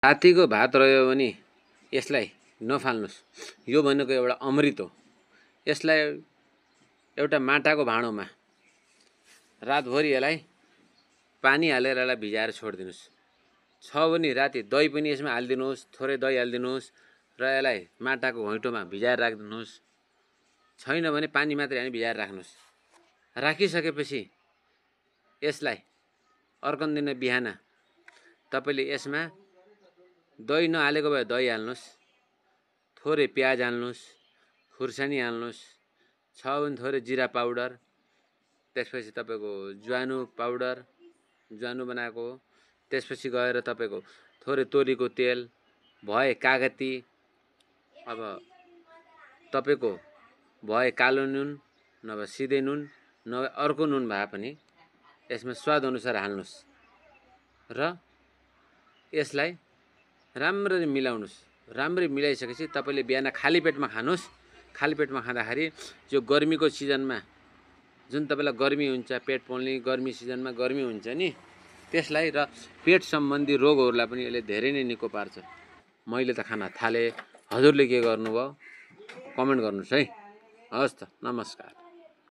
रातिको भात रह्यो भने यसलाई नफाल्नुस्। यो भनेको एउटा अमृत हो। यसलाई एउटा माटाको भाँडोमा रातभरि यसलाई पानी हालेर यसलाई भिजाएर छोडिदिनुस्। छ भने राति दही पनि यसमा हालिदिनुहोस्, थोरै दही हालिदिनुहोस् र यसलाई माटाको घैँटोमा भिजाएर राखिदिनुहोस्। छैन भने पानी मात्रै हाली भिजाएर राख्नुहोस्। राखिसकेपछि यसलाई अर्को दिन बिहान तपाईले यसमा दही नहालेको भए दही हाल्नुहोस्, थोरै प्याज हाल्नुहोस्, खुर्सानी हाल्नुहोस्, छ भने थोरै जिरा पाउडर, त्यसपछि तपाईको ज्वानो पाउडर, ज्वानो बनाएको हो। त्यसपछि गएर तपाईको थोरै तोरीको तेल, भए कागती, अब तपाईको भए कालो नुन, नभए सिधै नुन, नभए अर्को नुन भए पनि यसमा स्वाद अनुसार हाल्नुहोस् र यसलाई राम्ररी मिलाउनुस्। राम्ररी मिलाइसकेपछि तपाईले बिहान खाली पेटमा खानुस्। खाली पेटमा खाँदाखेरि यो गर्मीको सिजनमा जुन तपाईलाई गर्मी हुन्छ, पेट पोल्ने गर्मी सिजनमा गर्मी हुन्छ नि, त्यसलाई र पेट सम्बन्धी रोगहरूलाई पनि यसले धेरै नै निको पार्छ। मैले त खाना थाले, हजुरले के गर्नुभयो कमेन्ट गर्नुस् है। हवस् त, नमस्कार।